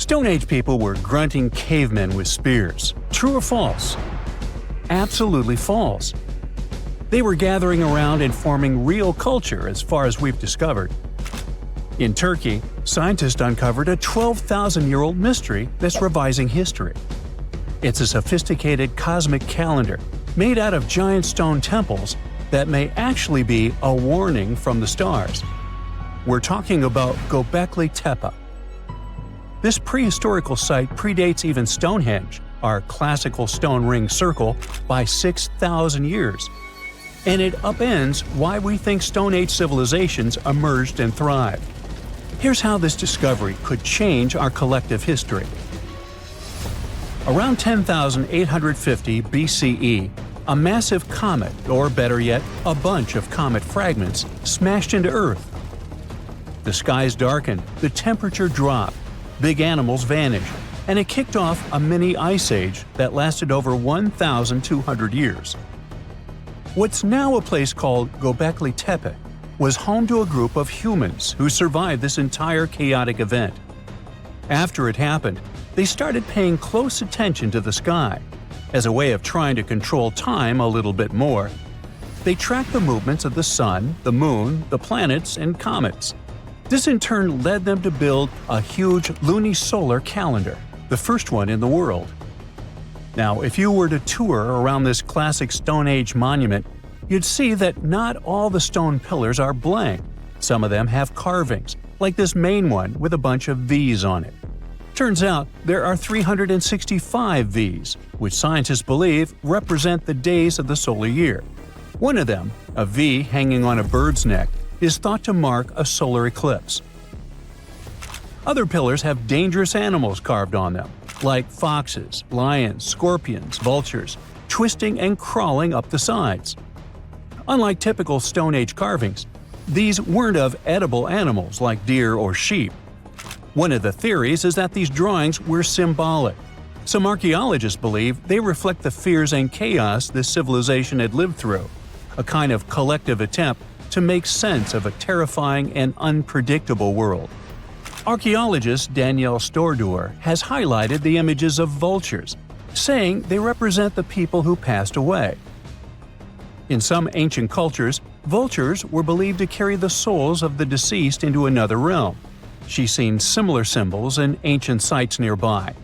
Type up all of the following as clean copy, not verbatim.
Stone Age people were grunting cavemen with spears. True or false? Absolutely false. They were gathering around and forming real culture as far as we've discovered. In Turkey, scientists uncovered a 12,000-year-old mystery that's revising history. It's a sophisticated cosmic calendar made out of giant stone temples that may actually be a warning from the stars. We're talking about Göbekli Tepe. This prehistorical site predates even Stonehenge, our classical stone ring circle, by 6,000 years. And it upends why we think Stone Age civilizations emerged and thrived. Here's how this discovery could change our collective history. Around 10,850 BCE, a massive comet, or better yet, a bunch of comet fragments, smashed into Earth. The skies darkened, the temperature dropped, big animals vanished, and it kicked off a mini ice age that lasted over 1,200 years. What's now a place called Göbekli Tepe was home to a group of humans who survived this entire chaotic event. After it happened, they started paying close attention to the sky. As a way of trying to control time a little bit more, they tracked the movements of the sun, the moon, the planets, and comets. This in turn led them to build a huge lunisolar calendar, the first one in the world. Now, if you were to tour around this classic Stone Age monument, you'd see that not all the stone pillars are blank. Some of them have carvings, like this main one with a bunch of V's on it. Turns out there are 365 V's, which scientists believe represent the days of the solar year. One of them, a V hanging on a bird's neck, is thought to mark a solar eclipse. Other pillars have dangerous animals carved on them, like foxes, lions, scorpions, vultures, twisting and crawling up the sides. Unlike typical Stone Age carvings, these weren't of edible animals like deer or sheep. One of the theories is that these drawings were symbolic. Some archaeologists believe they reflect the fears and chaos this civilization had lived through, a kind of collective attempt to make sense of a terrifying and unpredictable world. Archaeologist Danielle Stordour has highlighted the images of vultures, saying they represent the people who passed away. In some ancient cultures, vultures were believed to carry the souls of the deceased into another realm. She's seen similar symbols in ancient sites nearby.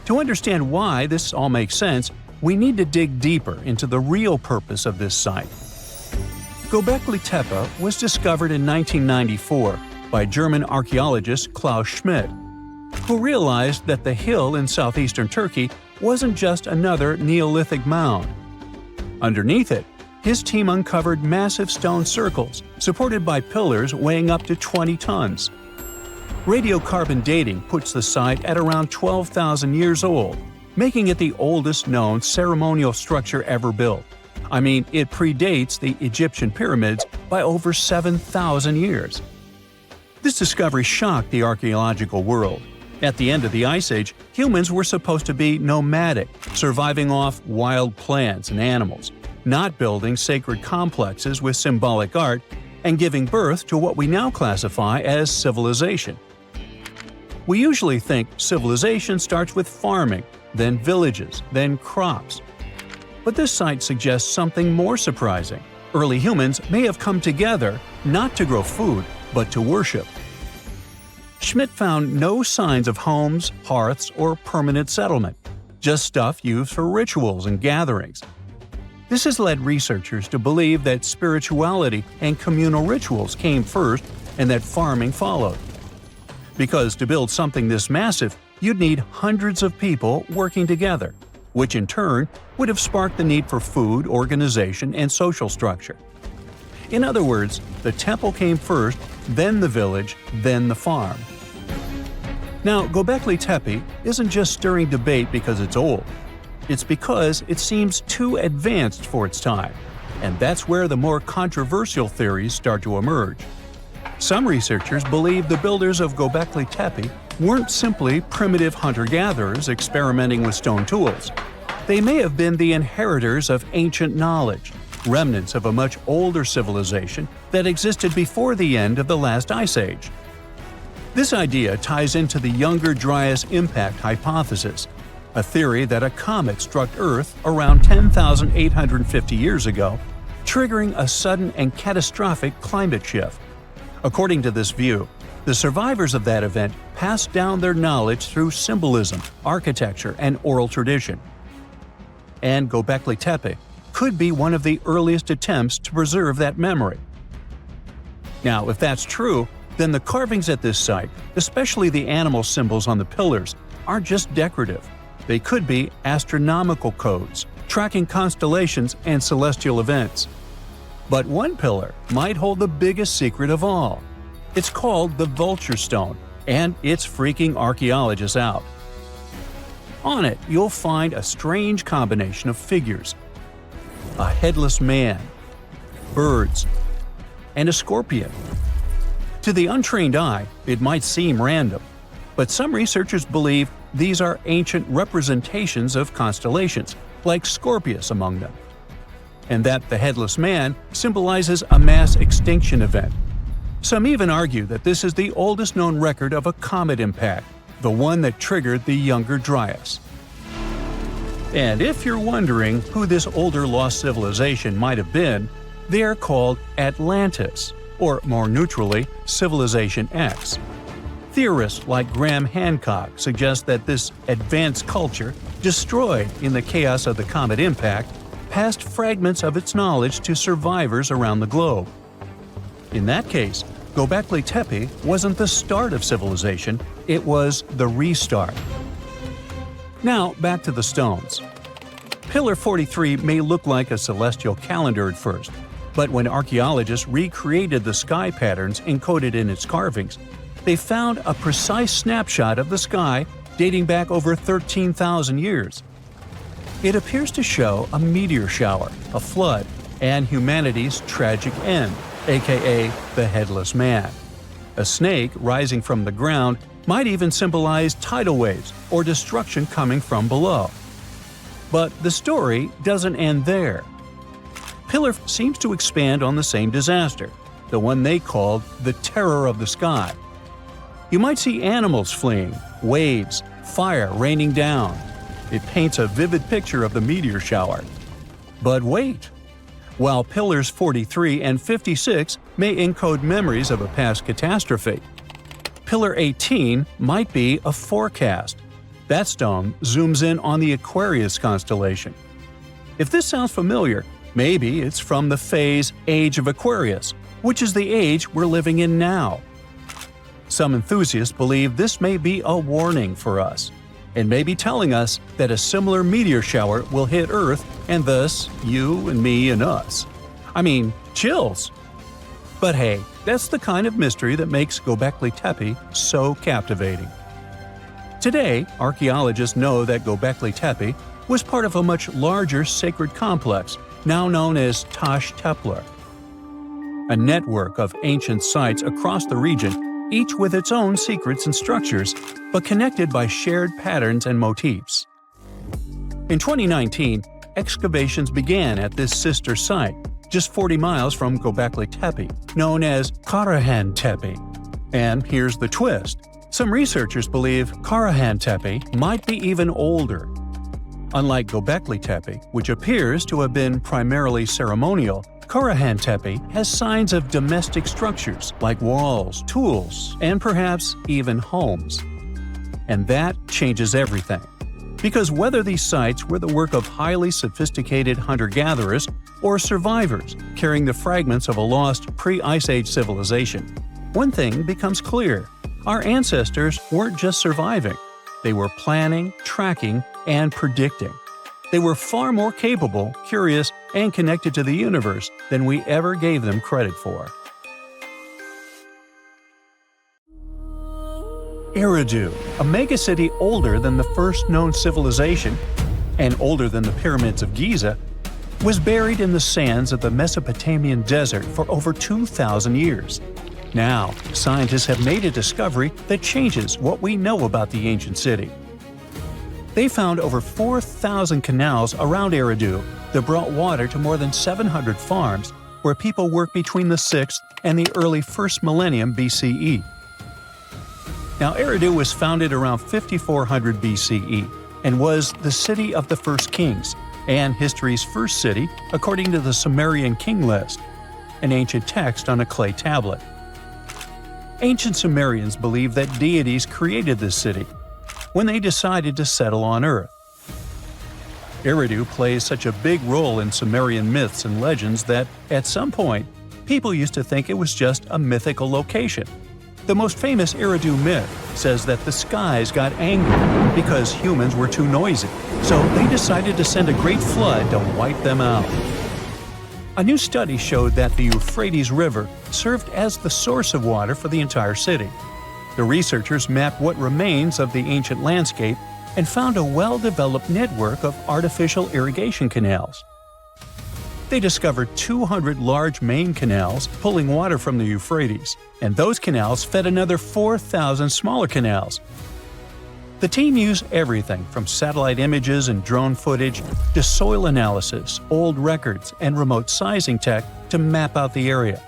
To understand why this all makes sense, we need to dig deeper into the real purpose of this site. Göbekli Tepe was discovered in 1994 by German archaeologist Klaus Schmidt, who realized that the hill in southeastern Turkey wasn't just another Neolithic mound. Underneath it, his team uncovered massive stone circles supported by pillars weighing up to 20 tons. Radiocarbon dating puts the site at around 12,000 years old, making it the oldest known ceremonial structure ever built. I mean, it predates the Egyptian pyramids by over 7,000 years. This discovery shocked the archaeological world. At the end of the Ice Age, humans were supposed to be nomadic, surviving off wild plants and animals, not building sacred complexes with symbolic art, and giving birth to what we now classify as civilization. We usually think civilization starts with farming, then villages, then crops. But this site suggests something more surprising. Early humans may have come together not to grow food, but to worship. Schmidt found no signs of homes, hearths, or permanent settlement, just stuff used for rituals and gatherings. This has led researchers to believe that spirituality and communal rituals came first and that farming followed. Because to build something this massive, you'd need hundreds of people working together, which in turn would have sparked the need for food, organization, and social structure. In other words, the temple came first, then the village, then the farm. Now, Göbekli Tepe isn't just stirring debate because it's old. It's because it seems too advanced for its time, and that's where the more controversial theories start to emerge. Some researchers believe the builders of Göbekli Tepe weren't simply primitive hunter-gatherers experimenting with stone tools. They may have been the inheritors of ancient knowledge, remnants of a much older civilization that existed before the end of the last ice age. This idea ties into the Younger Dryas impact hypothesis, a theory that a comet struck Earth around 10,850 years ago, triggering a sudden and catastrophic climate shift. According to this view, the survivors of that event passed down their knowledge through symbolism, architecture, and oral tradition. And Göbekli Tepe could be one of the earliest attempts to preserve that memory. Now, if that's true, then the carvings at this site, especially the animal symbols on the pillars, aren't just decorative. They could be astronomical codes, tracking constellations and celestial events. But one pillar might hold the biggest secret of all. It's called the Vulture Stone, and it's freaking archaeologists out. On it, you'll find a strange combination of figures: a headless man, birds, and a scorpion. To the untrained eye, it might seem random, but some researchers believe these are ancient representations of constellations, like Scorpius among them, and that the headless man symbolizes a mass extinction event. Some even argue that this is the oldest known record of a comet impact, the one that triggered the Younger Dryas. And if you're wondering who this older lost civilization might have been, they are called Atlantis, or more neutrally, Civilization X. Theorists like Graham Hancock suggest that this advanced culture, destroyed in the chaos of the comet impact, passed fragments of its knowledge to survivors around the globe. In that case, Göbekli Tepe wasn't the start of civilization, it was the restart. Now, back to the stones. Pillar 43 may look like a celestial calendar at first, but when archaeologists recreated the sky patterns encoded in its carvings, they found a precise snapshot of the sky dating back over 13,000 years. It appears to show a meteor shower, a flood, and humanity's tragic end, aka the Headless Man. A snake rising from the ground might even symbolize tidal waves or destruction coming from below. But the story doesn't end there. Pillar seems to expand on the same disaster, the one they called the Terror of the Sky. You might see animals fleeing, waves, fire raining down. It paints a vivid picture of the meteor shower. But wait! While Pillars 43 and 56 may encode memories of a past catastrophe, Pillar 18 might be a forecast. That stone zooms in on the Aquarius constellation. If this sounds familiar, maybe it's from the phase Age of Aquarius, which is the age we're living in now. Some enthusiasts believe this may be a warning for us, and may be telling us that a similar meteor shower will hit Earth and thus you and me and us. I mean, chills! But hey, that's the kind of mystery that makes Göbekli Tepe so captivating. Today, archaeologists know that Göbekli Tepe was part of a much larger sacred complex, now known as Taş Tepeler. A network of ancient sites across the region, each with its own secrets and structures, but connected by shared patterns and motifs. In 2019, excavations began at this sister site, just 40 miles from Göbekli Tepe, known as Karahan Tepe. And here's the twist. Some researchers believe Karahan Tepe might be even older. Unlike Göbekli Tepe, which appears to have been primarily ceremonial, Karahan Tepe has signs of domestic structures like walls, tools, and perhaps even homes. And that changes everything. Because whether these sites were the work of highly sophisticated hunter-gatherers or survivors carrying the fragments of a lost pre-Ice Age civilization, one thing becomes clear. Our ancestors weren't just surviving. They were planning, tracking, and predicting. They were far more capable, curious, and connected to the universe than we ever gave them credit for. Eridu, a megacity older than the first known civilization and older than the pyramids of Giza, was buried in the sands of the Mesopotamian desert for over 2,000 years. Now, scientists have made a discovery that changes what we know about the ancient city. They found over 4,000 canals around Eridu that brought water to more than 700 farms where people worked between the 6th and the early 1st millennium BCE. Now, Eridu was founded around 5400 BCE and was the city of the first kings, and history's first city according to the Sumerian king list, an ancient text on a clay tablet. Ancient Sumerians believed that deities created this city when they decided to settle on Earth. Eridu plays such a big role in Sumerian myths and legends that, at some point, people used to think it was just a mythical location. The most famous Eridu myth says that the skies got angry because humans were too noisy, so they decided to send a great flood to wipe them out. A new study showed that the Euphrates River served as the source of water for the entire city. The researchers mapped what remains of the ancient landscape and found a well-developed network of artificial irrigation canals. They discovered 200 large main canals pulling water from the Euphrates, and those canals fed another 4,000 smaller canals. The team used everything from satellite images and drone footage to soil analysis, old records, and remote sizing tech to map out the area.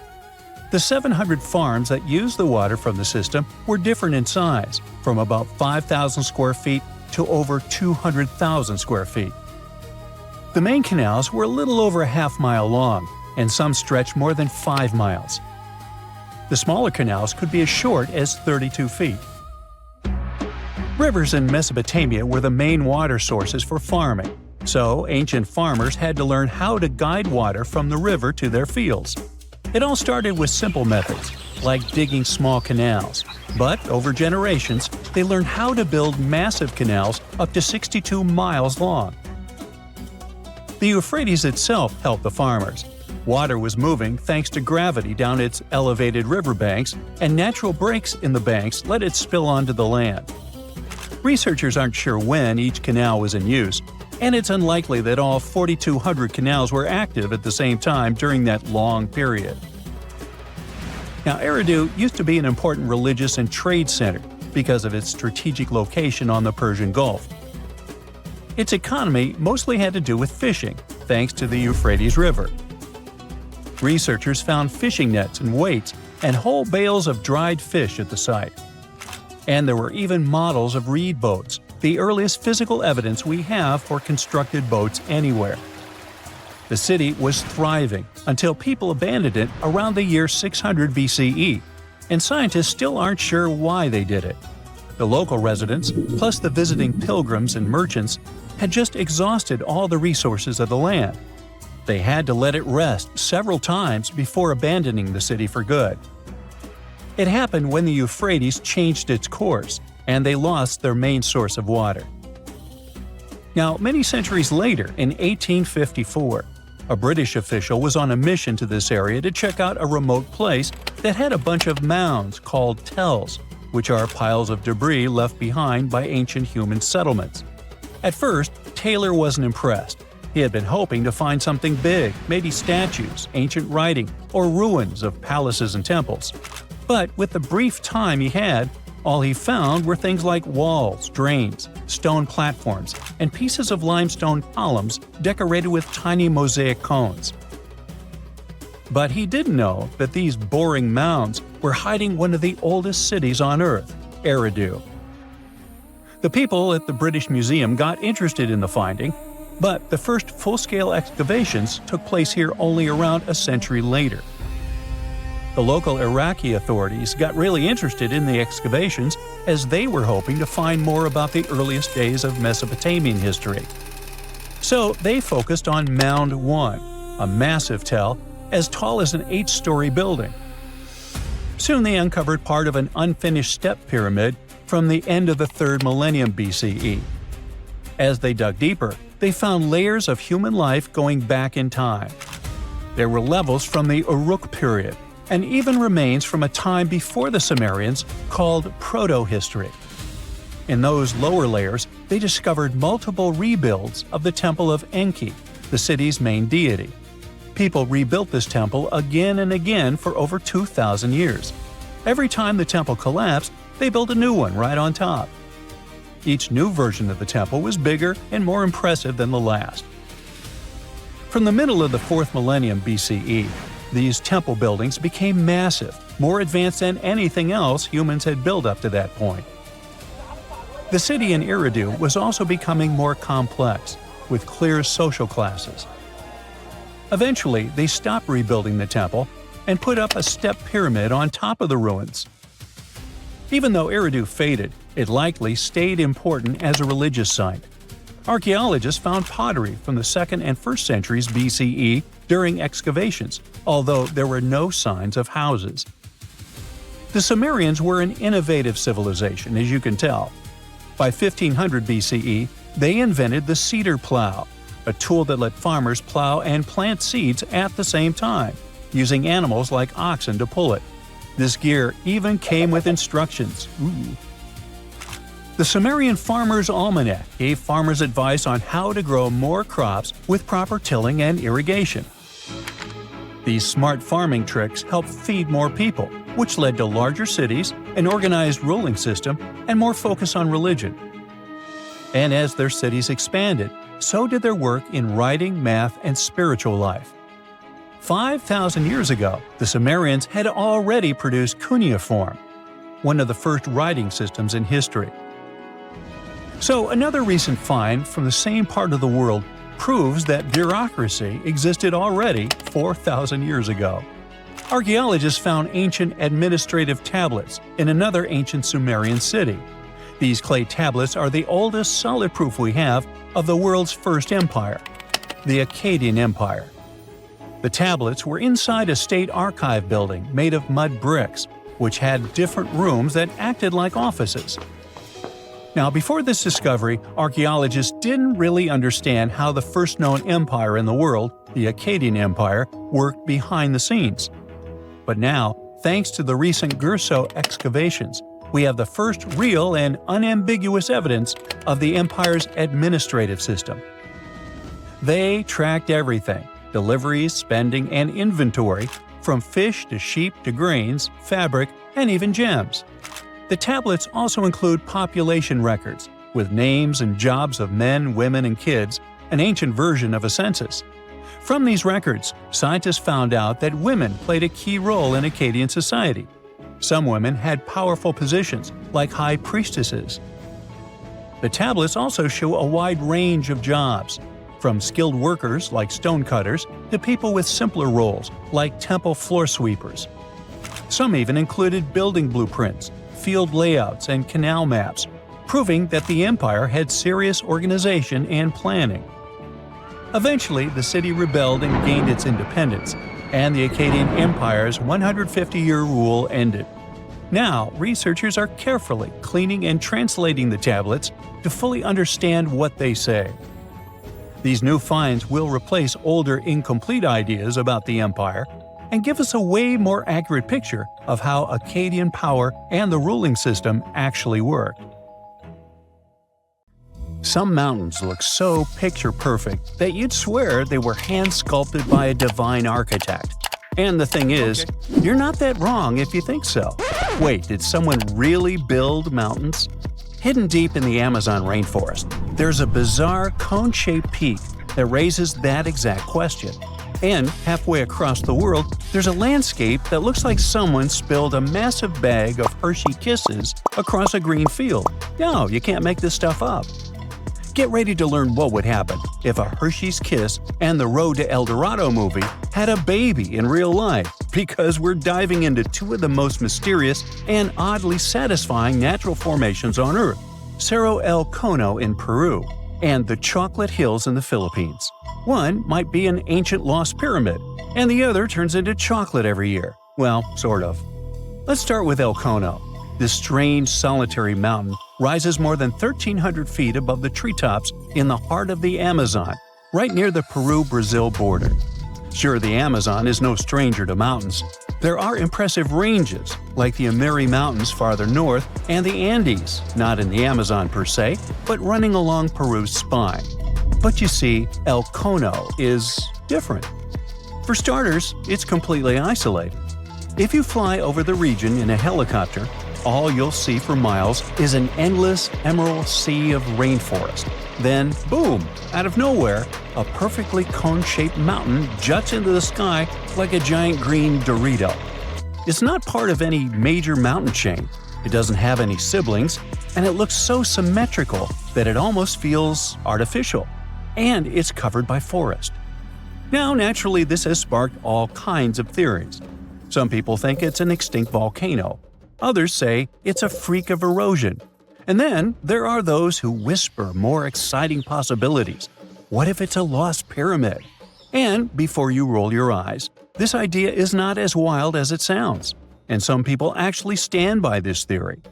The 700 farms that used the water from the system were different in size, from about 5,000 square feet to over 200,000 square feet. The main canals were a little over a half-mile long, and some stretched more than 5 miles. The smaller canals could be as short as 32 feet. Rivers in Mesopotamia were the main water sources for farming, so ancient farmers had to learn how to guide water from the river to their fields. It all started with simple methods, like digging small canals, but over generations, they learned how to build massive canals up to 62 miles long. The Euphrates itself helped the farmers. Water was moving thanks to gravity down its elevated riverbanks, and natural breaks in the banks let it spill onto the land. Researchers aren't sure when each canal was in use, and it's unlikely that all 4,200 canals were active at the same time during that long period. Now, Eridu used to be an important religious and trade center because of its strategic location on the Persian Gulf. Its economy mostly had to do with fishing, thanks to the Euphrates River. Researchers found fishing nets and weights and whole bales of dried fish at the site. And there were even models of reed boats, the earliest physical evidence we have for constructed boats anywhere. The city was thriving until people abandoned it around the year 600 BCE, and scientists still aren't sure why they did it. The local residents, plus the visiting pilgrims and merchants, had just exhausted all the resources of the land. They had to let it rest several times before abandoning the city for good. It happened when the Euphrates changed its course, and they lost their main source of water. Now, many centuries later, in 1854, a British official was on a mission to this area to check out a remote place that had a bunch of mounds called tells, which are piles of debris left behind by ancient human settlements. At first, Taylor wasn't impressed. He had been hoping to find something big, maybe statues, ancient writing, or ruins of palaces and temples. But with the brief time he had, all he found were things like walls, drains, stone platforms, and pieces of limestone columns decorated with tiny mosaic cones. But he didn't know that these boring mounds were hiding one of the oldest cities on Earth, Eridu. The people at the British Museum got interested in the finding, but the first full-scale excavations took place here only around a century later. The local Iraqi authorities got really interested in the excavations as they were hoping to find more about the earliest days of Mesopotamian history. So they focused on Mound 1, a massive tell as tall as an 8-story building. Soon they uncovered part of an unfinished step pyramid from the end of the 3rd millennium BCE. As they dug deeper, they found layers of human life going back in time. There were levels from the Uruk period, and even remains from a time before the Sumerians called proto-history. In those lower layers, they discovered multiple rebuilds of the Temple of Enki, the city's main deity. People rebuilt this temple again and again for over 2,000 years. Every time the temple collapsed, they built a new one right on top. Each new version of the temple was bigger and more impressive than the last. From the middle of the 4th millennium BCE, These temple buildings became massive, more advanced than anything else humans had built up to that point. The city in Eridu was also becoming more complex, with clear social classes. Eventually, they stopped rebuilding the temple and put up a step pyramid on top of the ruins. Even though Eridu faded, it likely stayed important as a religious site. Archaeologists found pottery from the 2nd and 1st centuries BCE during excavations, although there were no signs of houses. The Sumerians were an innovative civilization, as you can tell. By 1500 BCE, they invented the cedar plow, a tool that let farmers plow and plant seeds at the same time, using animals like oxen to pull it. This gear even came with instructions. Ooh. The Sumerian Farmer's Almanac gave farmers advice on how to grow more crops with proper tilling and irrigation. These smart farming tricks helped feed more people, which led to larger cities, an organized ruling system, and more focus on religion. And as their cities expanded, so did their work in writing, math, and spiritual life. 5,000 years ago, the Sumerians had already produced cuneiform, one of the first writing systems in history. So another recent find from the same part of the world proves that bureaucracy existed already 4,000 years ago. Archaeologists found ancient administrative tablets in another ancient Sumerian city. These clay tablets are the oldest solid proof we have of the world's first empire, the Akkadian Empire. The tablets were inside a state archive building made of mud bricks, which had different rooms that acted like offices. Now, before this discovery, archaeologists didn't really understand how the first known empire in the world, the Akkadian Empire, worked behind the scenes. But now, thanks to the recent Gerso excavations, we have the first real and unambiguous evidence of the empire's administrative system. They tracked everything: deliveries, spending, and inventory, from fish to sheep to grains, fabric, and even gems. The tablets also include population records, with names and jobs of men, women, and kids, an ancient version of a census. From these records, scientists found out that women played a key role in Akkadian society. Some women had powerful positions, like high priestesses. The tablets also show a wide range of jobs, from skilled workers like stonecutters to people with simpler roles like temple floor sweepers. Some even included building blueprints, field layouts, and canal maps, proving that the empire had serious organization and planning. Eventually, the city rebelled and gained its independence, and the Akkadian Empire's 150-year rule ended. Now, researchers are carefully cleaning and translating the tablets to fully understand what they say. These new finds will replace older, incomplete ideas about the empire and give us a way more accurate picture of how Akkadian power and the ruling system actually worked. Some mountains look so picture-perfect that you'd swear they were hand-sculpted by a divine architect. And the thing is, you're not that wrong if you think so. Wait, did someone really build mountains? Hidden deep in the Amazon rainforest, there's a bizarre cone-shaped peak that raises that exact question. And halfway across the world, there's a landscape that looks like someone spilled a massive bag of Hershey Kisses across a green field. No, you can't make this stuff up. Get ready to learn what would happen if a Hershey's Kiss and the Road to El Dorado movie had a baby in real life, because we're diving into two of the most mysterious and oddly satisfying natural formations on Earth: Cerro El Cono in Peru and the Chocolate Hills in the Philippines. One might be an ancient lost pyramid, and the other turns into chocolate every year. Well, sort of. Let's start with El Cono. This strange, solitary mountain rises more than 1,300 feet above the treetops in the heart of the Amazon, right near the Peru-Brazil border. Sure, the Amazon is no stranger to mountains. There are impressive ranges, like the Ameri Mountains farther north and the Andes, not in the Amazon per se, but running along Peru's spine. But you see, El Cono is different. For starters, it's completely isolated. If you fly over the region in a helicopter, all you'll see for miles is an endless emerald sea of rainforest. Then, boom, out of nowhere, a perfectly cone-shaped mountain juts into the sky like a giant green Dorito. It's not part of any major mountain chain, it doesn't have any siblings, and it looks so symmetrical that it almost feels artificial. And it's covered by forest. Now, naturally, this has sparked all kinds of theories. Some people think it's an extinct volcano. Others say it's a freak of erosion. And then there are those who whisper more exciting possibilities. What if it's a lost pyramid? And before you roll your eyes, this idea is not as wild as it sounds. And some people actually stand by this theory.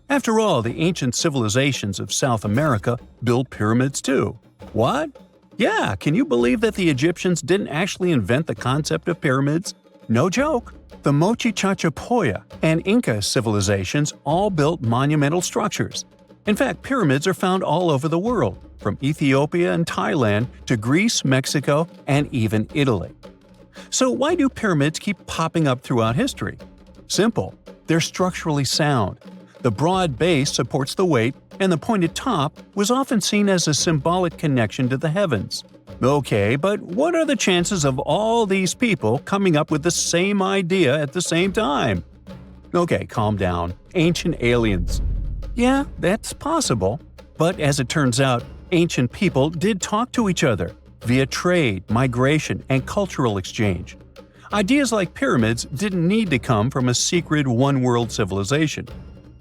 After all, the ancient civilizations of South America built pyramids too. What? Yeah, can you believe that the Egyptians didn't actually invent the concept of pyramids? No joke. The Mochi Chachapoya and Inca civilizations all built monumental structures. In fact, pyramids are found all over the world, from Ethiopia and Thailand to Greece, Mexico, and even Italy. So why do pyramids keep popping up throughout history? Simple. They're structurally sound. The broad base supports the weight, and the pointed top was often seen as a symbolic connection to the heavens. Okay, but what are the chances of all these people coming up with the same idea at the same time? Okay, calm down. Ancient aliens. Yeah, that's possible. But as it turns out, ancient people did talk to each other via trade, migration, and cultural exchange. Ideas like pyramids didn't need to come from a secret one-world civilization.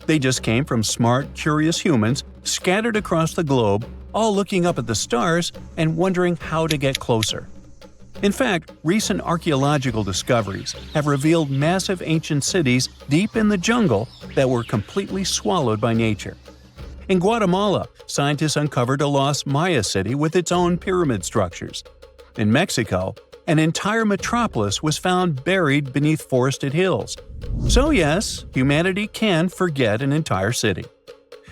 They just came from smart, curious humans scattered across the globe, all looking up at the stars and wondering how to get closer. In fact, recent archaeological discoveries have revealed massive ancient cities deep in the jungle that were completely swallowed by nature. In Guatemala, scientists uncovered a lost Maya city with its own pyramid structures. In Mexico, an entire metropolis was found buried beneath forested hills. So yes, humanity can forget an entire city.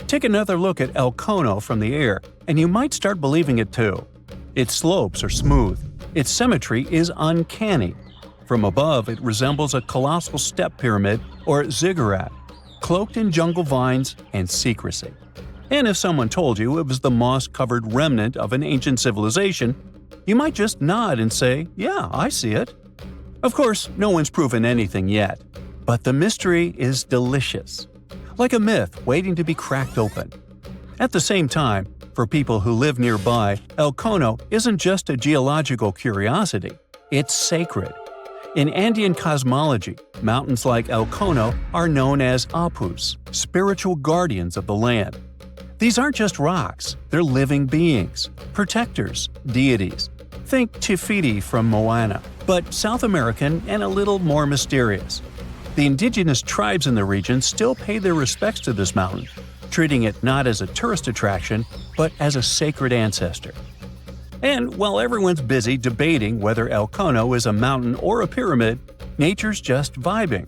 Take another look at El Cono from the air, and you might start believing it too. Its slopes are smooth. Its symmetry is uncanny. From above, it resembles a colossal step pyramid or ziggurat, cloaked in jungle vines and secrecy. And if someone told you it was the moss-covered remnant of an ancient civilization, you might just nod and say, yeah, I see it. Of course, no one's proven anything yet, but the mystery is delicious. Like a myth waiting to be cracked open. At the same time, for people who live nearby, El Cono isn't just a geological curiosity, it's sacred. In Andean cosmology, mountains like El Cono are known as apus, spiritual guardians of the land. These aren't just rocks, they're living beings, protectors, deities. Think Tifiti from Moana, but South American and a little more mysterious. The indigenous tribes in the region still pay their respects to this mountain, treating it not as a tourist attraction, but as a sacred ancestor. And while everyone's busy debating whether El Cono is a mountain or a pyramid, nature's just vibing.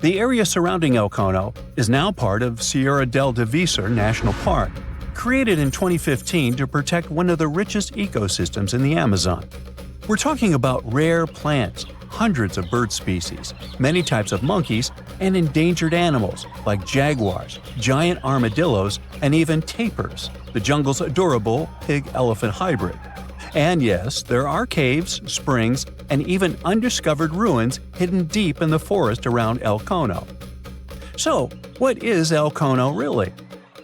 The area surrounding El Cono is now part of Sierra del Divisor National Park, created in 2015 to protect one of the richest ecosystems in the Amazon. We're talking about rare plants, hundreds of bird species, many types of monkeys, and endangered animals like jaguars, giant armadillos, and even tapirs, the jungle's adorable pig-elephant hybrid. And yes, there are caves, springs, and even undiscovered ruins hidden deep in the forest around El Cono. So, what is El Cono really?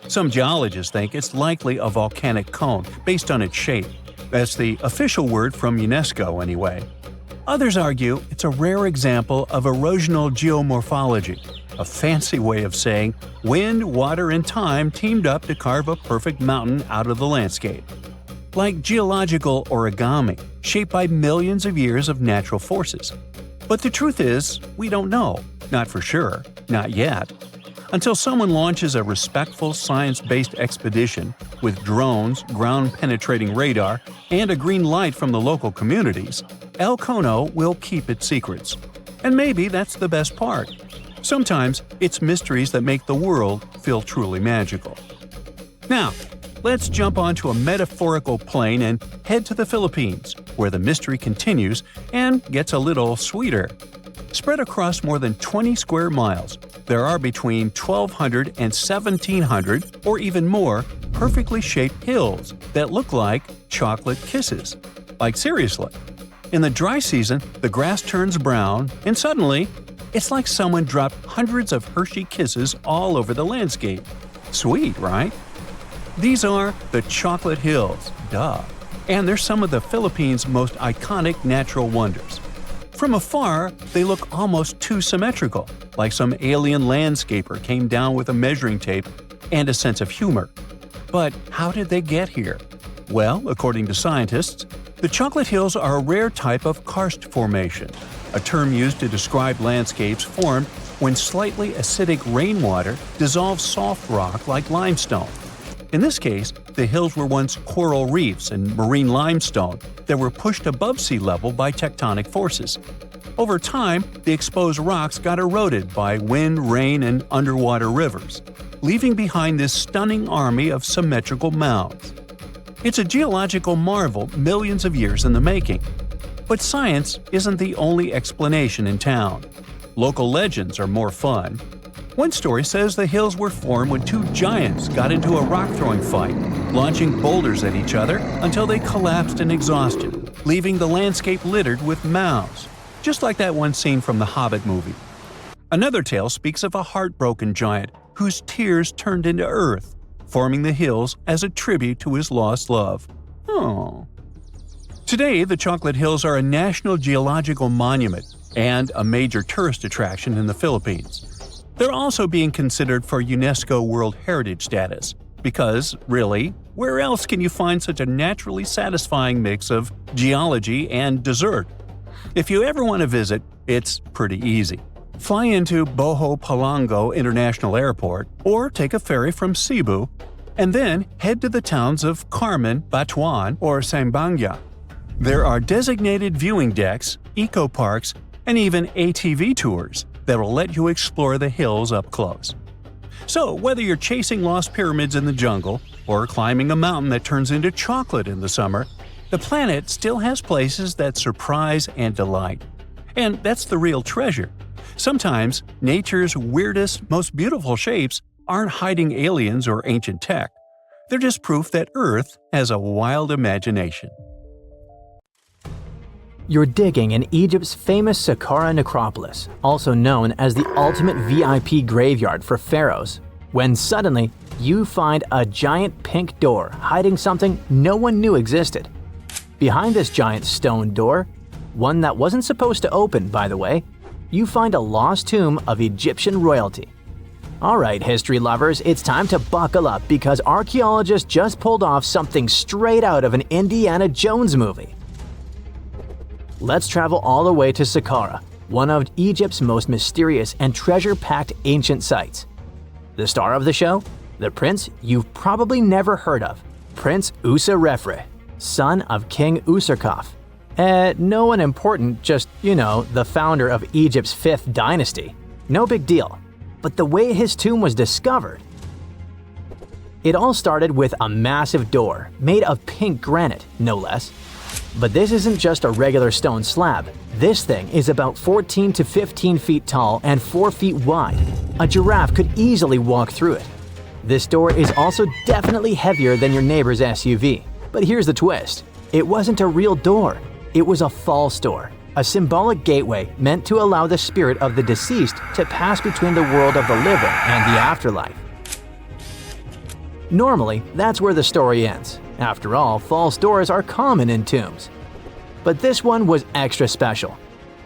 Some geologists think it's likely a volcanic cone based on its shape. That's the official word from UNESCO anyway. Others argue it's a rare example of erosional geomorphology, a fancy way of saying wind, water, and time teamed up to carve a perfect mountain out of the landscape. Like geological origami, shaped by millions of years of natural forces. But the truth is, we don't know. Not for sure. Not yet. Until someone launches a respectful science-based expedition with drones, ground-penetrating radar, and a green light from the local communities, El Cono will keep its secrets. And maybe that's the best part. Sometimes it's mysteries that make the world feel truly magical. Now, let's jump onto a metaphorical plane and head to the Philippines, where the mystery continues and gets a little sweeter. Spread across more than 20 square miles, there are between 1,200 and 1,700, or even more, perfectly shaped hills that look like chocolate kisses. Like seriously. In the dry season, the grass turns brown, and suddenly, it's like someone dropped hundreds of Hershey kisses all over the landscape. Sweet, right? These are the Chocolate Hills, duh. And they're some of the Philippines' most iconic natural wonders. From afar, they look almost too symmetrical, like some alien landscaper came down with a measuring tape and a sense of humor. But how did they get here? Well, according to scientists, the Chocolate Hills are a rare type of karst formation, a term used to describe landscapes formed when slightly acidic rainwater dissolves soft rock like limestone. In this case, the hills were once coral reefs and marine limestone that were pushed above sea level by tectonic forces. Over time, the exposed rocks got eroded by wind, rain, and underwater rivers, leaving behind this stunning army of symmetrical mounds. It's a geological marvel millions of years in the making. But science isn't the only explanation in town. Local legends are more fun. One story says the hills were formed when two giants got into a rock-throwing fight, launching boulders at each other until they collapsed in exhaustion, leaving the landscape littered with mounds, just like that one scene from the Hobbit movie. Another tale speaks of a heartbroken giant whose tears turned into earth, forming the hills as a tribute to his lost love. Oh. Today, the Chocolate Hills are a National Geological Monument and a major tourist attraction in the Philippines. They're also being considered for UNESCO World Heritage status, because, really, where else can you find such a naturally satisfying mix of geology and dessert? If you ever want to visit, it's pretty easy. Fly into Boho Palango International Airport or take a ferry from Cebu, and then head to the towns of Carmen, Batuan, or Sambanga. There are designated viewing decks, eco-parks, and even ATV tours that will let you explore the hills up close. So, whether you're chasing lost pyramids in the jungle or climbing a mountain that turns into chocolate in the summer, the planet still has places that surprise and delight. And that's the real treasure. Sometimes, nature's weirdest, most beautiful shapes aren't hiding aliens or ancient tech. They're just proof that Earth has a wild imagination. You're digging in Egypt's famous Saqqara necropolis, also known as the ultimate VIP graveyard for pharaohs, when suddenly you find a giant pink door hiding something no one knew existed. Behind this giant stone door, one that wasn't supposed to open, by the way, you find a lost tomb of Egyptian royalty. Alright, history lovers, it's time to buckle up because archaeologists just pulled off something straight out of an Indiana Jones movie. Let's travel all the way to Saqqara, one of Egypt's most mysterious and treasure-packed ancient sites. The star of the show? The prince you've probably never heard of, Prince Userefre, son of King Userkaf. No one important, just, the founder of Egypt's 5th dynasty. No big deal. But the way his tomb was discovered… It all started with a massive door, made of pink granite, no less. But this isn't just a regular stone slab. This thing is about 14 to 15 feet tall and 4 feet wide. A giraffe could easily walk through it. This door is also definitely heavier than your neighbor's SUV. But here's the twist. It wasn't a real door. It was a false door, a symbolic gateway meant to allow the spirit of the deceased to pass between the world of the living and the afterlife. Normally, that's where the story ends. After all, false doors are common in tombs. But this one was extra special.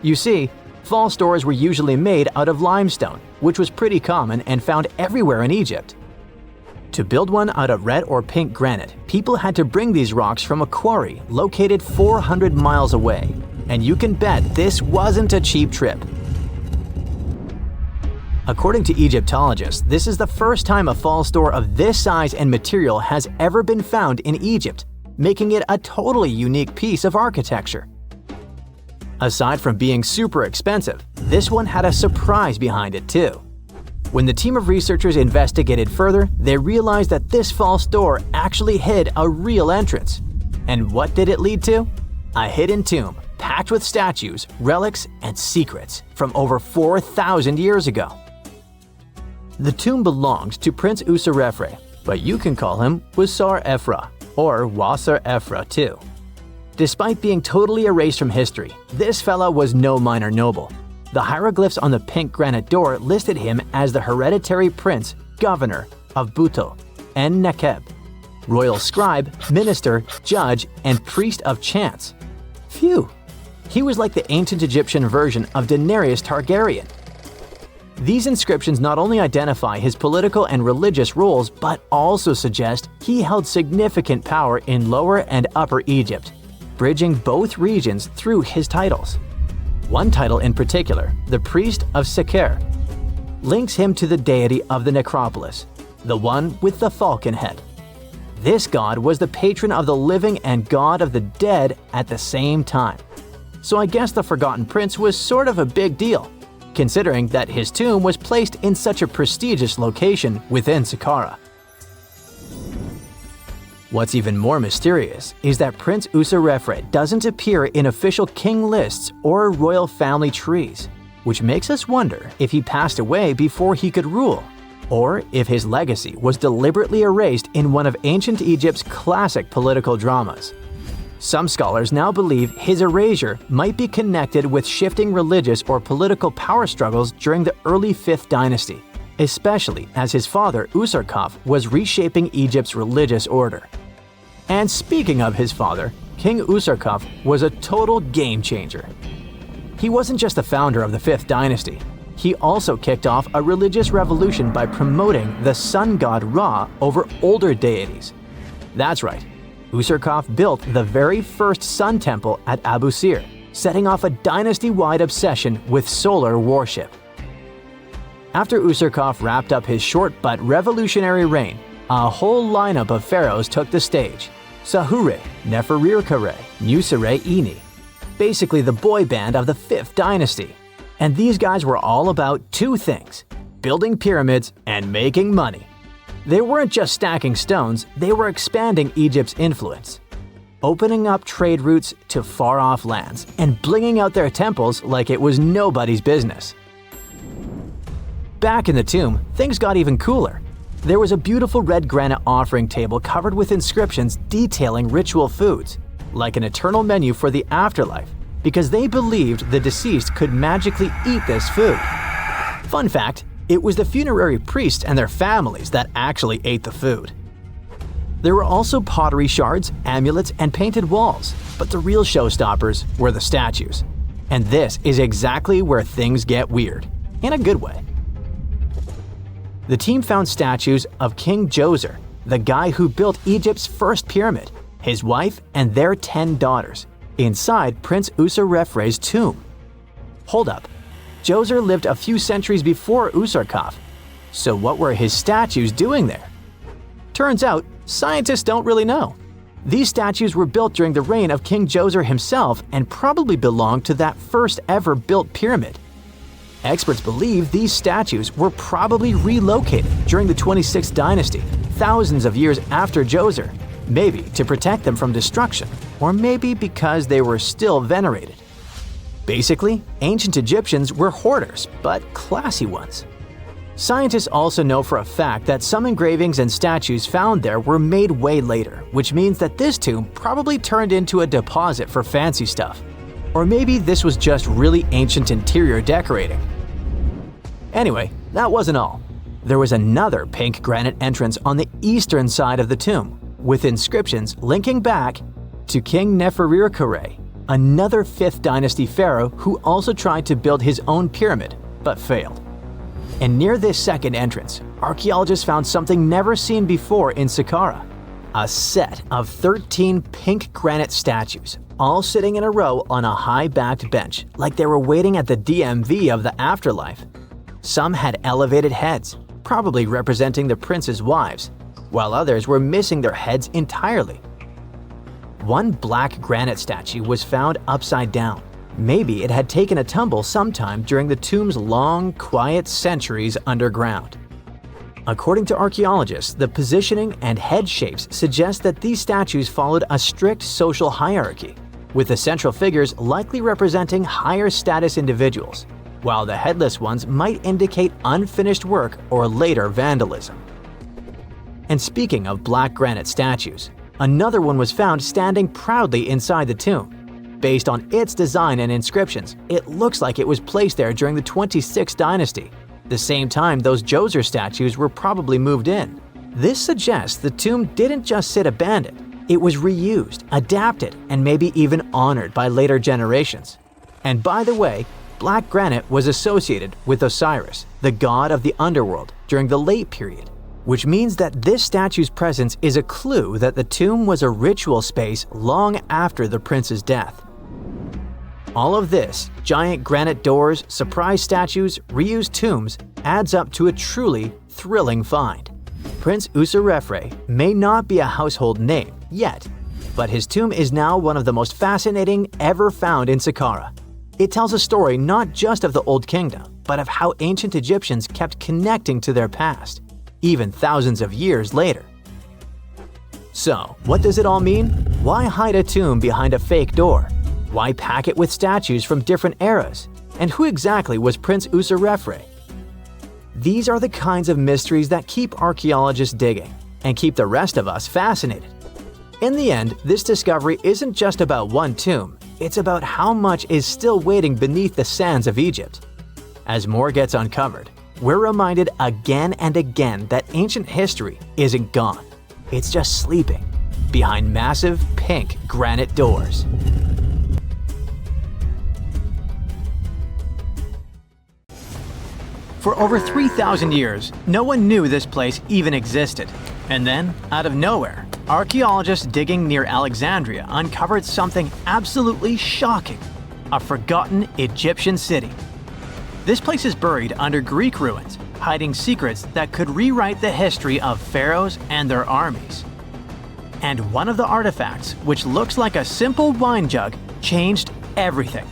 You see, false doors were usually made out of limestone, which was pretty common and found everywhere in Egypt. To build one out of red or pink granite, people had to bring these rocks from a quarry located 400 miles away. And you can bet this wasn't a cheap trip. According to Egyptologists, this is the first time a false door of this size and material has ever been found in Egypt, making it a totally unique piece of architecture. Aside from being super expensive, this one had a surprise behind it too. When the team of researchers investigated further, they realized that this false door actually hid a real entrance. And what did it lead to? A hidden tomb packed with statues, relics, and secrets from over 4,000 years ago. The tomb belonged to Prince Userefre, but you can call him Wasar Efra or Wasar Efra too. Despite being totally erased from history, this fella was no minor noble. The hieroglyphs on the pink granite door listed him as the hereditary prince, governor of Buto and Nekeb, royal scribe, minister, judge, and priest of chance. Phew! He was like the ancient Egyptian version of Daenerys Targaryen. These inscriptions not only identify his political and religious roles, but also suggest he held significant power in Lower and Upper Egypt, bridging both regions through his titles. One title in particular, the Priest of Seker, links him to the deity of the necropolis, the one with the falcon head. This god was the patron of the living and god of the dead at the same time. So I guess the Forgotten Prince was sort of a big deal, considering that his tomb was placed in such a prestigious location within Saqqara. What's even more mysterious is that Prince Userefre doesn't appear in official king lists or royal family trees, which makes us wonder if he passed away before he could rule, or if his legacy was deliberately erased in one of ancient Egypt's classic political dramas. Some scholars now believe his erasure might be connected with shifting religious or political power struggles during the early 5th dynasty, especially as his father Usarkaf was reshaping Egypt's religious order. And speaking of his father, King Usarkaf was a total game changer. He wasn't just the founder of the 5th dynasty, he also kicked off a religious revolution by promoting the sun god Ra over older deities. That's right, Usarkaf built the very first sun temple at Abu Sir, setting off a dynasty-wide obsession with solar worship. After Usarkaf wrapped up his short but revolutionary reign, a whole lineup of pharaohs took the stage. Sahure, Neferirkare, Nusere-Ini, basically the boy band of the 5th dynasty. And these guys were all about two things: building pyramids and making money. They weren't just stacking stones, they were expanding Egypt's influence, opening up trade routes to far-off lands and blinging out their temples like it was nobody's business. Back in the tomb, things got even cooler. There was a beautiful red granite offering table covered with inscriptions detailing ritual foods, like an eternal menu for the afterlife, because they believed the deceased could magically eat this food. Fun fact, it was the funerary priests and their families that actually ate the food. There were also pottery shards, amulets, and painted walls, but the real showstoppers were the statues. And this is exactly where things get weird, in a good way. The team found statues of King Djoser, the guy who built Egypt's first pyramid, his wife, and their 10 daughters, inside Prince Userefre's tomb. Hold up, Djoser lived a few centuries before Usarkaf, so what were his statues doing there? Turns out, scientists don't really know. These statues were built during the reign of King Djoser himself and probably belonged to that first ever built pyramid. Experts believe these statues were probably relocated during the 26th dynasty, thousands of years after Djoser, maybe to protect them from destruction, or maybe because they were still venerated. Basically, ancient Egyptians were hoarders, but classy ones. Scientists also know for a fact that some engravings and statues found there were made way later, which means that this tomb probably turned into a deposit for fancy stuff. Or maybe this was just really ancient interior decorating. Anyway, that wasn't all. There was another pink granite entrance on the eastern side of the tomb, with inscriptions linking back to King Neferirkare, another 5th dynasty pharaoh who also tried to build his own pyramid, but failed. And near this second entrance, archaeologists found something never seen before in Saqqara: a set of 13 pink granite statues, all sitting in a row on a high-backed bench, like they were waiting at the DMV of the afterlife. Some had elevated heads, probably representing the prince's wives, while others were missing their heads entirely. One black granite statue was found upside down. Maybe it had taken a tumble sometime during the tomb's long, quiet centuries underground. According to archaeologists, the positioning and head shapes suggest that these statues followed a strict social hierarchy, with the central figures likely representing higher status individuals, while the headless ones might indicate unfinished work or later vandalism. And speaking of black granite statues, another one was found standing proudly inside the tomb. Based on its design and inscriptions, it looks like it was placed there during the 26th dynasty, the same time those Djoser statues were probably moved in. This suggests the tomb didn't just sit abandoned, it was reused, adapted, and maybe even honored by later generations. And by the way, black granite was associated with Osiris, the god of the underworld, during the late period, which means that this statue's presence is a clue that the tomb was a ritual space long after the prince's death. All of this, giant granite doors, surprise statues, reused tombs, adds up to a truly thrilling find. Prince Userefre may not be a household name yet, but his tomb is now one of the most fascinating ever found in Saqqara. It tells a story not just of the Old Kingdom, but of how ancient Egyptians kept connecting to their past, even thousands of years later. So, what does it all mean? Why hide a tomb behind a fake door? Why pack it with statues from different eras? And who exactly was Prince Userefre? These are the kinds of mysteries that keep archaeologists digging and keep the rest of us fascinated. In the end, this discovery isn't just about one tomb, it's about how much is still waiting beneath the sands of Egypt. As more gets uncovered, we're reminded again and again that ancient history isn't gone. It's just sleeping behind massive pink granite doors. For over 3,000 years, no one knew this place even existed. And then, out of nowhere, archaeologists digging near Alexandria uncovered something absolutely shocking: a forgotten Egyptian city. This place is buried under Greek ruins, hiding secrets that could rewrite the history of pharaohs and their armies. And one of the artifacts, which looks like a simple wine jug, changed everything.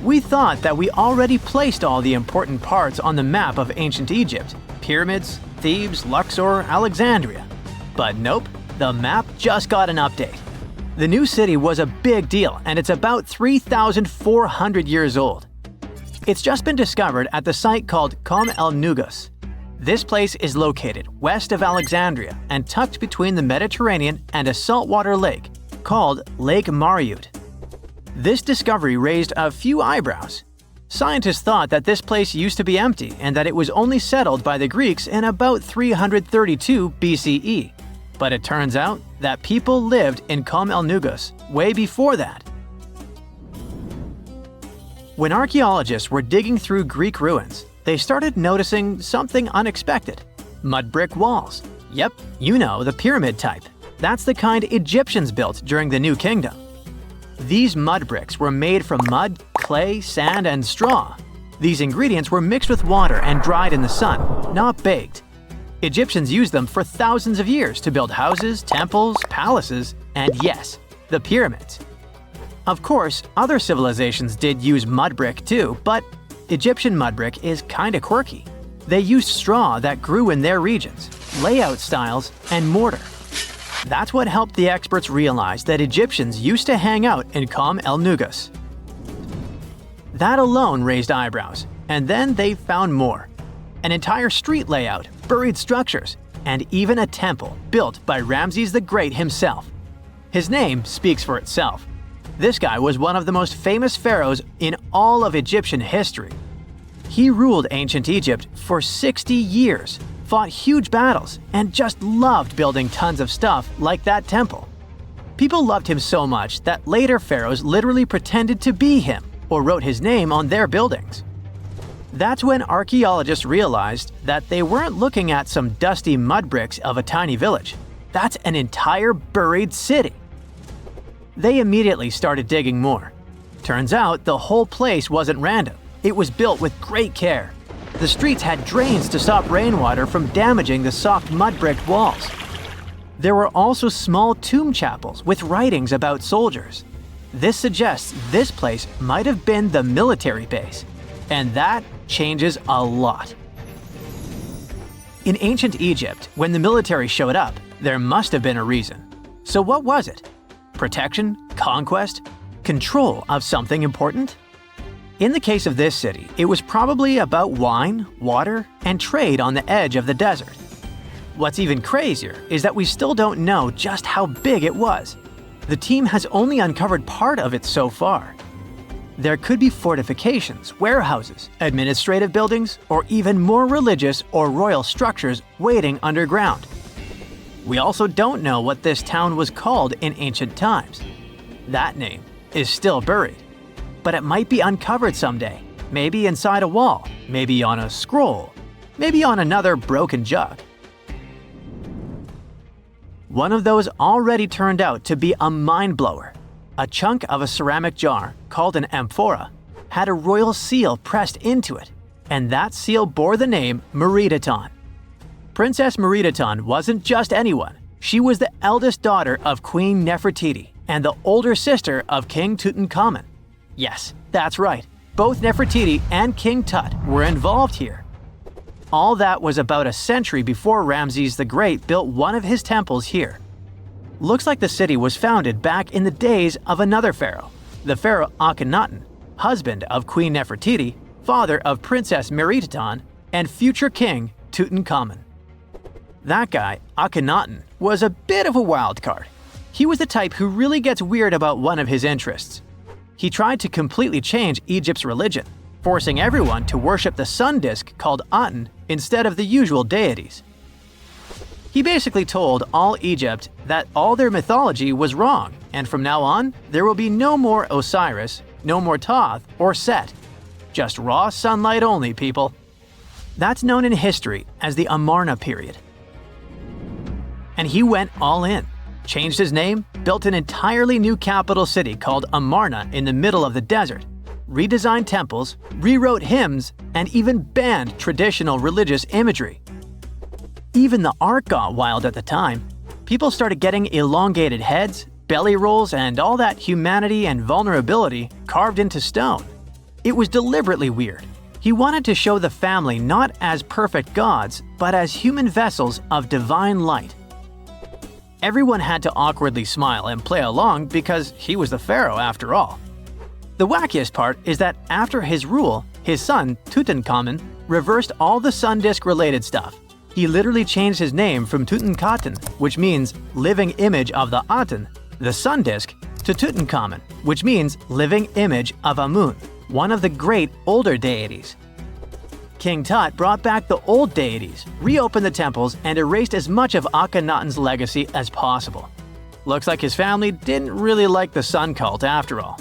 We thought that we already placed all the important parts on the map of ancient Egypt: pyramids, Thebes, Luxor, Alexandria. But nope, the map just got an update. The new city was a big deal, and it's about 3,400 years old. It's just been discovered at the site called Kom el Nugus. This place is located west of Alexandria and tucked between the Mediterranean and a saltwater lake called Lake Mariut. This discovery raised a few eyebrows. Scientists thought that this place used to be empty and that it was only settled by the Greeks in about 332 BCE. But it turns out that people lived in Kom el Nugus way before that. When archaeologists were digging through Greek ruins, they started noticing something unexpected: mud brick walls. Yep, you know, the pyramid type. That's the kind Egyptians built during the New Kingdom. These mud bricks were made from mud, clay, sand, and straw. These ingredients were mixed with water and dried in the sun, not baked. Egyptians used them for thousands of years to build houses, temples, palaces, and yes, the pyramids. Of course, other civilizations did use mud brick too, but Egyptian mud brick is kinda quirky. They used straw that grew in their regions, layout styles, and mortar. That's what helped the experts realize that Egyptians used to hang out in Kom el Nugus. That alone raised eyebrows, and then they found more. An entire street layout, buried structures, and even a temple built by Ramses the Great himself. His name speaks for itself. This guy was one of the most famous pharaohs in all of Egyptian history. He ruled ancient Egypt for 60 years, fought huge battles, and just loved building tons of stuff like that temple. People loved him so much that later pharaohs literally pretended to be him or wrote his name on their buildings. That's when archaeologists realized that they weren't looking at some dusty mud bricks of a tiny village. That's an entire buried city. They immediately started digging more. Turns out the whole place wasn't random. It was built with great care. The streets had drains to stop rainwater from damaging the soft mud-brick walls. There were also small tomb chapels with writings about soldiers. This suggests this place might have been the military base, and that changes a lot. In ancient Egypt, when the military showed up, there must have been a reason. So what was it? Protection? Conquest? Control of something important? In the case of this city, it was probably about wine, water, and trade on the edge of the desert. What's even crazier is that we still don't know just how big it was. The team has only uncovered part of it so far. There could be fortifications, warehouses, administrative buildings, or even more religious or royal structures waiting underground. We also don't know what this town was called in ancient times. That name is still buried. But it might be uncovered someday, maybe inside a wall, maybe on a scroll, maybe on another broken jug. One of those already turned out to be a mind-blower. A chunk of a ceramic jar, called an amphora, had a royal seal pressed into it, and that seal bore the name Meritaton. Princess Meritaton wasn't just anyone. She was the eldest daughter of Queen Nefertiti and the older sister of King Tutankhamun. Yes, that's right. Both Nefertiti and King Tut were involved here. All that was about a century before Ramses the Great built one of his temples here. Looks like the city was founded back in the days of another pharaoh, the pharaoh Akhenaten, husband of Queen Nefertiti, father of Princess Meritaton, and future king Tutankhamun. That guy, Akhenaten, was a bit of a wild card. He was the type who really gets weird about one of his interests. He tried to completely change Egypt's religion, forcing everyone to worship the sun disk called Aten instead of the usual deities. He basically told all Egypt that all their mythology was wrong, and from now on, there will be no more Osiris, no more Thoth or Set. Just raw sunlight only, people. That's known in history as the Amarna period. And he went all in. Changed his name, built an entirely new capital city called Amarna in the middle of the desert, redesigned temples, rewrote hymns, and even banned traditional religious imagery. Even the art got wild at the time. People started getting elongated heads, belly rolls, and all that humanity and vulnerability carved into stone. It was deliberately weird. He wanted to show the family not as perfect gods, but as human vessels of divine light. Everyone had to awkwardly smile and play along because he was the pharaoh after all. The wackiest part is that after his rule, his son, Tutankhamun, reversed all the sun disk related stuff. He literally changed his name from Tutankhaten, which means living image of the Aten, the sun disk, to Tutankhamun, which means living image of Amun, one of the great older deities. King Tut brought back the old deities, reopened the temples, and erased as much of Akhenaten's legacy as possible. Looks like his family didn't really like the sun cult after all.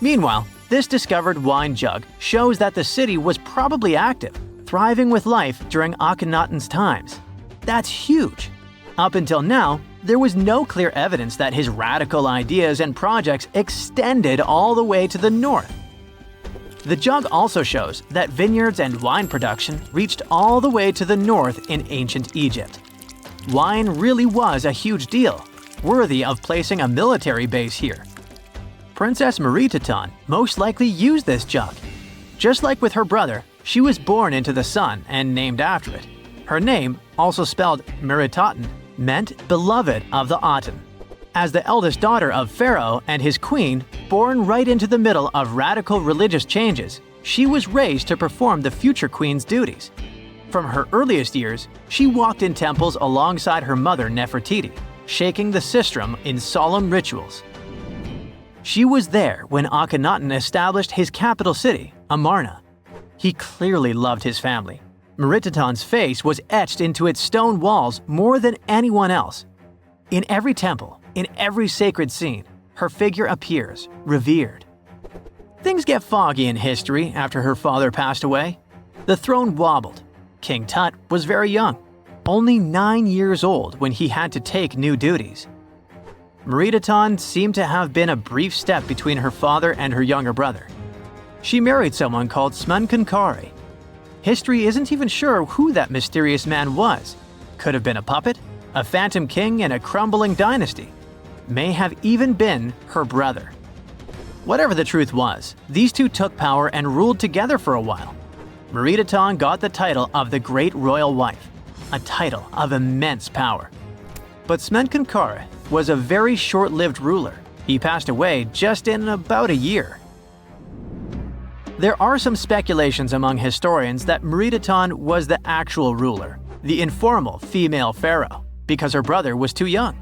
Meanwhile, this discovered wine jug shows that the city was probably active, thriving with life during Akhenaten's times. That's huge. Up until now, there was no clear evidence that his radical ideas and projects extended all the way to the north. The jug also shows that vineyards and wine production reached all the way to the north in ancient Egypt. Wine really was a huge deal, worthy of placing a military base here. Princess Meritaton most likely used this jug. Just like with her brother, she was born into the sun and named after it. Her name, also spelled Meritaten, meant beloved of the Aten. As the eldest daughter of Pharaoh and his queen, born right into the middle of radical religious changes, she was raised to perform the future queen's duties. From her earliest years, she walked in temples alongside her mother Nefertiti, shaking the sistrum in solemn rituals. She was there when Akhenaten established his capital city, Amarna. He clearly loved his family. Meritaton's face was etched into its stone walls more than anyone else. In every temple, in every sacred scene, her figure appears, revered. Things get foggy in history after her father passed away. The throne wobbled. King Tut was very young, only 9 years old when he had to take new duties. Meritaton seemed to have been a brief step between her father and her younger brother. She married someone called Smenkhkare. History isn't even sure who that mysterious man was. Could have been a puppet, a phantom king in a crumbling dynasty. May have even been her brother. Whatever the truth was, these two took power and ruled together for a while. Meritaton got the title of the Great Royal Wife, a title of immense power. But Smenkhkare was a very short-lived ruler. He passed away just in about a year. There are some speculations among historians that Merenidton was the actual ruler, the informal female pharaoh, because her brother was too young.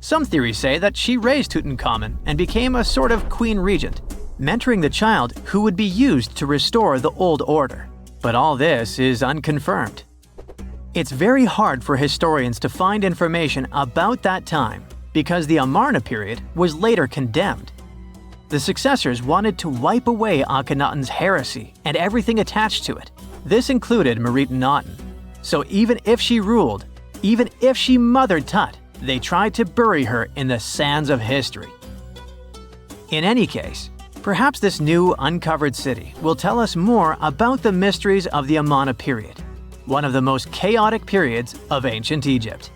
Some theories say that she raised Tutankhamun and became a sort of queen regent, mentoring the child who would be used to restore the old order. But all this is unconfirmed. It's very hard for historians to find information about that time because the Amarna period was later condemned. The successors wanted to wipe away Akhenaten's heresy and everything attached to it. This included Merenidten. So even if she ruled, even if she mothered Tut, they tried to bury her in the sands of history. In any case, perhaps this new uncovered city will tell us more about the mysteries of the Amarna period, one of the most chaotic periods of ancient Egypt.